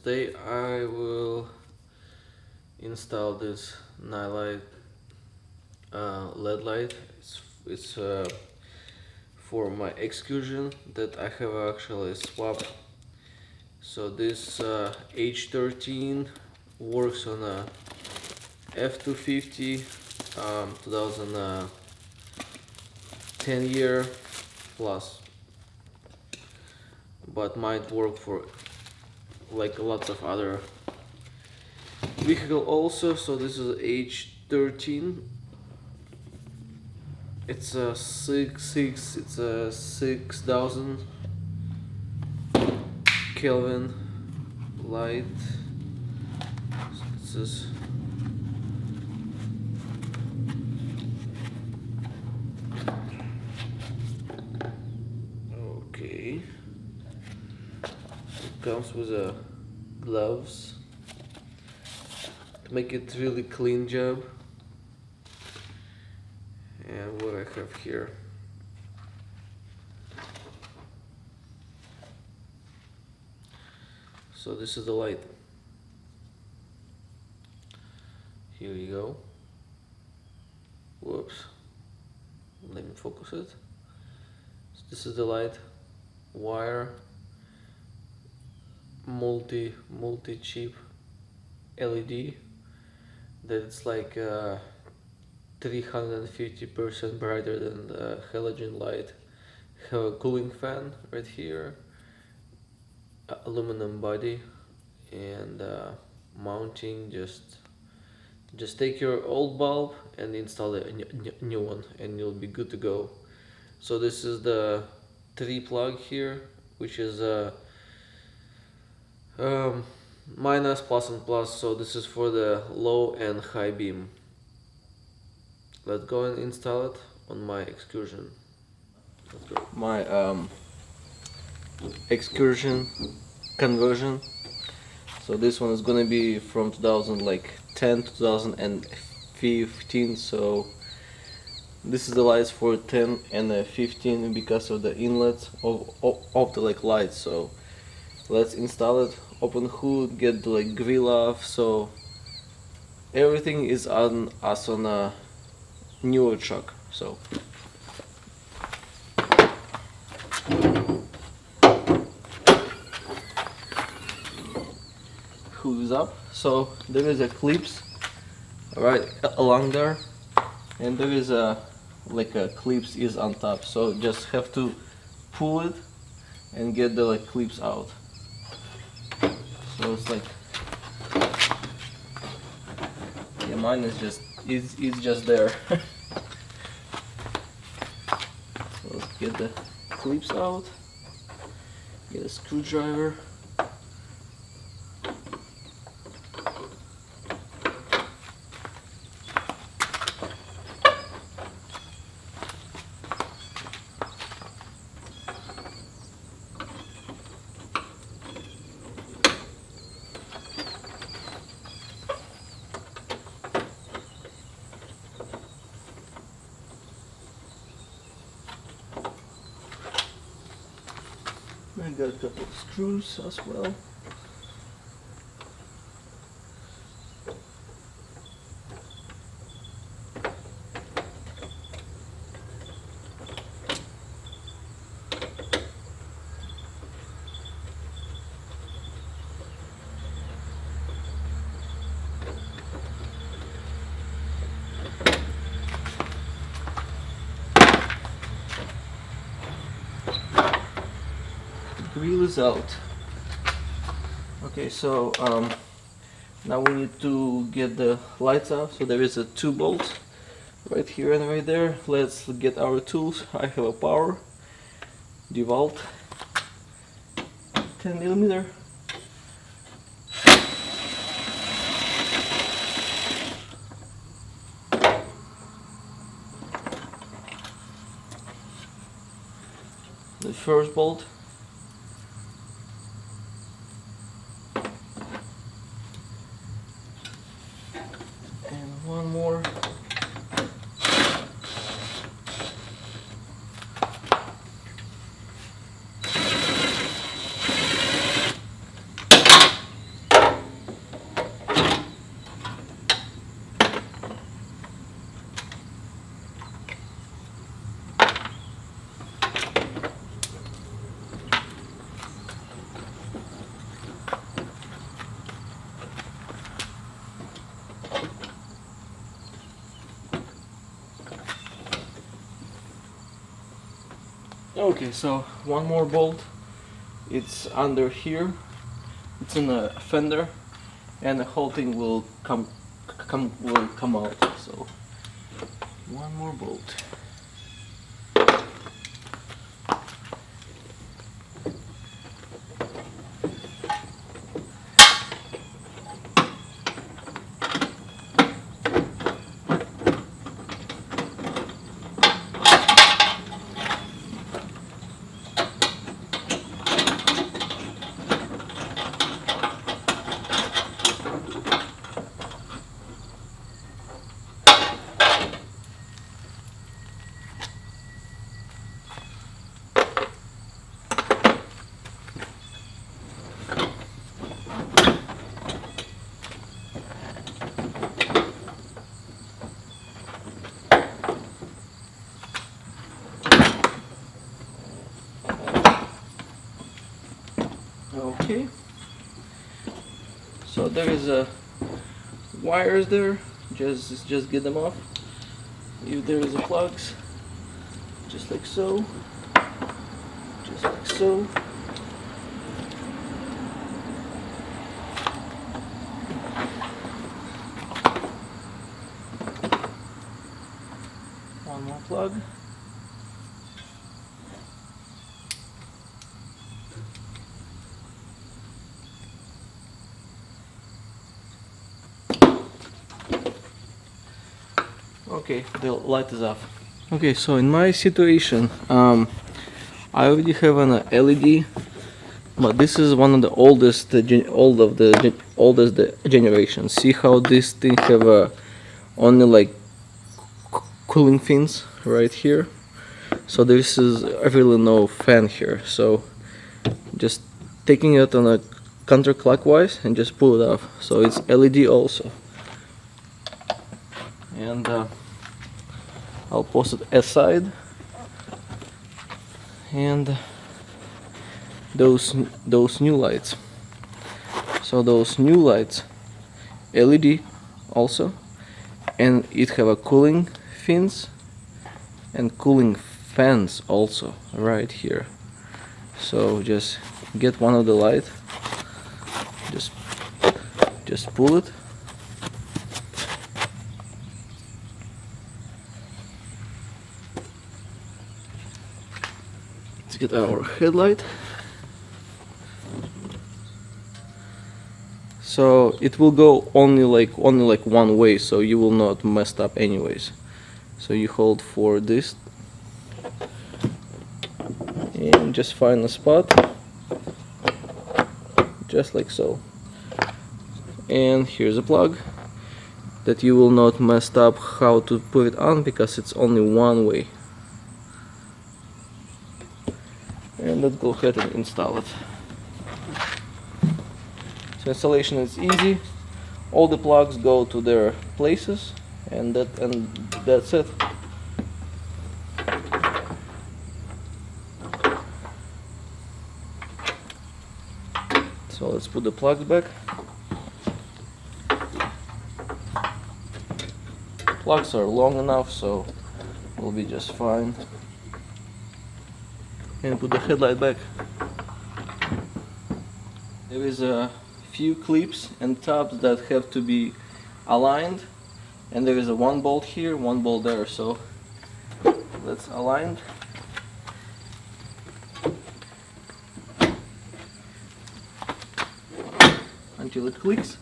today I will install this Nilight LED light. It's for my excursion that I have actually swapped. So this H13 works on a F250 2010 year plus, but might work for like lots of other vehicle also. So this is H13. It's a 6000 Kelvin light. So this is okay. It comes with gloves to make it really clean job. And what I have here, so this is the light. Here you go. Whoops, let me focus it. So this is the light, wire, multi chip LED that it's like 350% brighter than the halogen light. Have a cooling fan right here, aluminum body, and mounting. Just take your old bulb and install a new one, and you'll be good to go. So this is the 3 plug here, which is minus, plus, and plus. So this is for the low and high beam. Let's go and install it on my excursion. Let's go. My excursion conversion. So this one is gonna be from 2010 to 2015. So this is the lights for 10 and 15 because of the inlets of the lights. So let's install it. Open hood, get the grille off. So everything is on a newer truck. So hood is up. So there is a clips right along there, and there is a clips is on top. So just have to pull it and get the clips out. So it's yeah, mine is just it's just there. So let's get the clips out, get a screwdriver. I got a couple of screws as well. Grille is out. Okay, so now we need to get the lights off. So there is a 2 bolts right here and right there. Let's get our tools. I have a power DeWalt 10mm. The first bolt. One more. Okay, so one more bolt. It's under here. It's in a fender, and the whole thing will come out. So one more bolt. Okay, so there is a wires there. Just get them off. If there is a plugs, just like so, just like so. One more plug. Okay, the light is off. Okay, so in my situation, I already have an LED, but this is one of the oldest generations. See how this thing have only like cooling fins right here. So this is really no fan here. So just taking it on a counterclockwise and just pull it off. So it's LED also. And I'll post it aside, and those new lights. So those new lights, LED also, and it have a cooling fins and cooling fans also right here. So just get one of the light, just pull it. Get our headlight. So it will go only like one way, so you will not mess up anyways. So you hold for this and just find a spot, just like so. And here's a plug that you will not mess up how to put it on, because it's only one way. And let's go ahead and install it. So installation is easy. All the plugs go to their places, and that's it. So let's put the plugs back. Plugs are long enough, so we'll be just fine. And put the headlight back. There is a few clips and tabs that have to be aligned, and there is a one bolt here, one bolt there, so let's align. Until it clicks.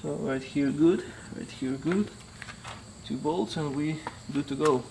So right here good, right here good. 2 bolts and we good to go.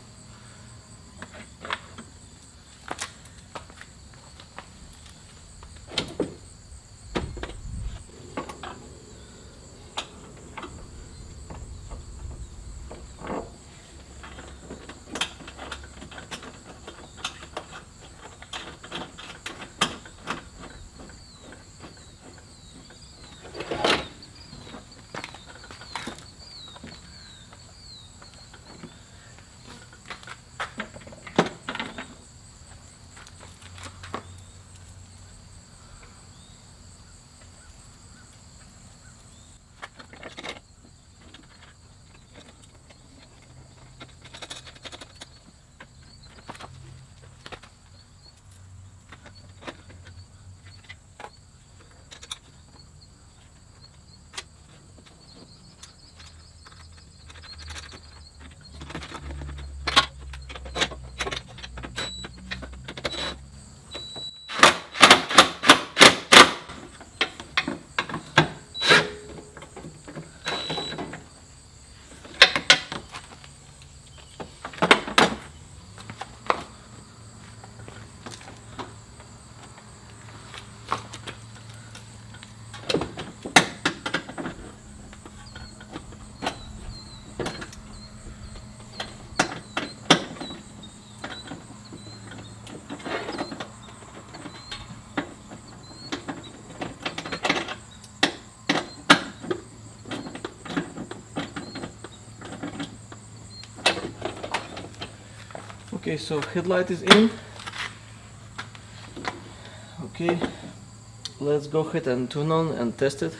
Okay, so headlight is in. Okay, let's go ahead and turn on and test it.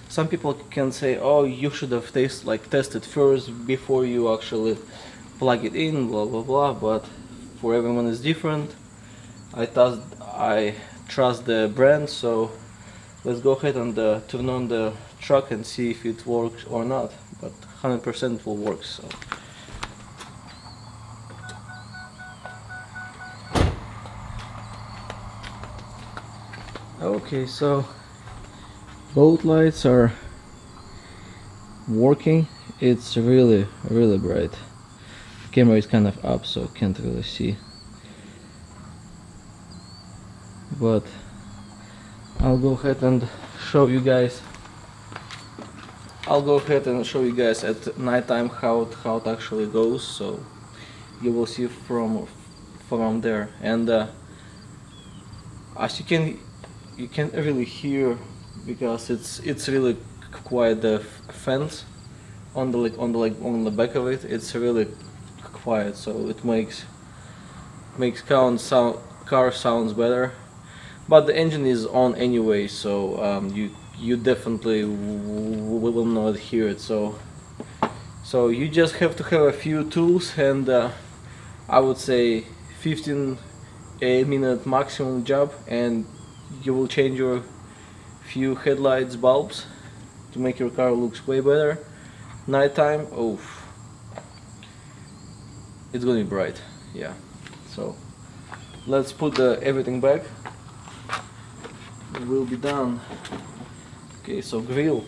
Some people can say, oh, you should have tested first before you actually plug it in, blah blah blah, but for everyone is different. I trust the brand, so let's go ahead and turn on the truck and see if it works or not, but 100% will work. So okay, so both lights are working. It's really bright. The camera is kind of up, so can't really see, but I'll go ahead and show you guys. At nighttime how it actually goes, so you will see from there. And as you can really hear, because it's really quiet. The fence on the back of it, it's really quiet, so it makes car sounds better. But the engine is on anyway, so you definitely will not hear it. So you just have to have a few tools, and I would say 15-minute maximum job, and you will change your few headlights bulbs to make your car looks way better. Nighttime, oh, it's gonna be bright. Yeah. So let's put everything back. It will be done. Okay, so grille.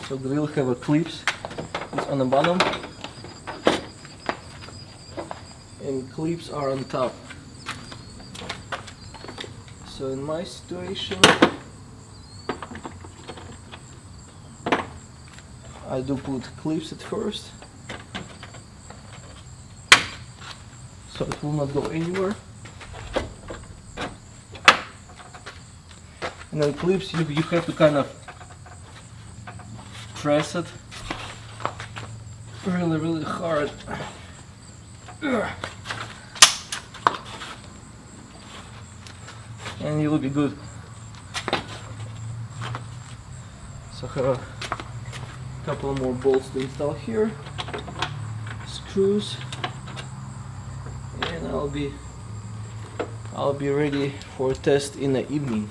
So grille have a clips. It's on the bottom, and clips are on top. So in my situation, I do put clips at first, so it will not go anywhere. And then clips, you have to kind of press it really hard. And you will be good. So I have a couple more bolts to install here, screws, and I'll be ready for a test in the evening.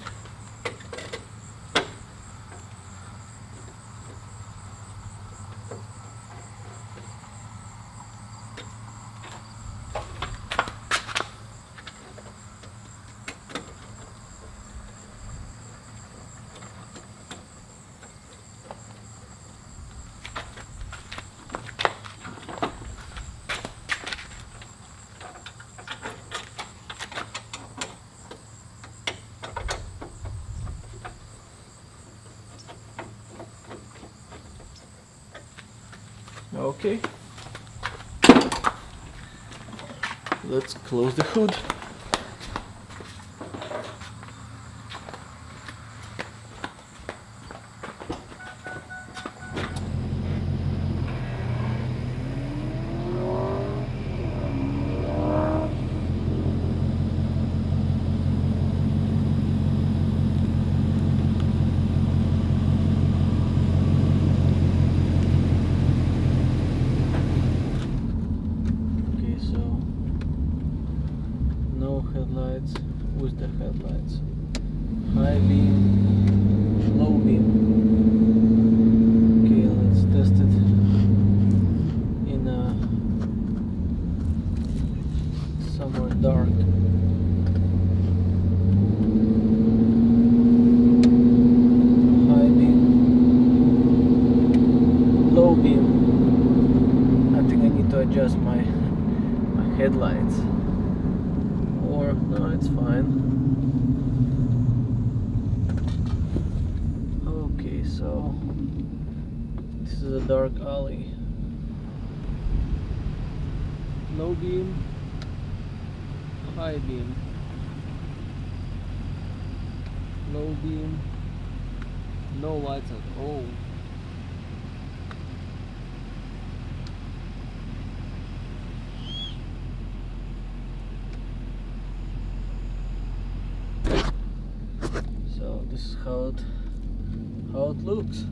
Okay, let's close the hood. Headlights with the headlights, high beam, low beam. Okay, let's test it in somewhere dark. High beam, low beam. I think I need to adjust my headlights. No, it's fine. Okay, so this is a dark alley. Low beam, high beam, low beam, no lights at all. So this is how it looks.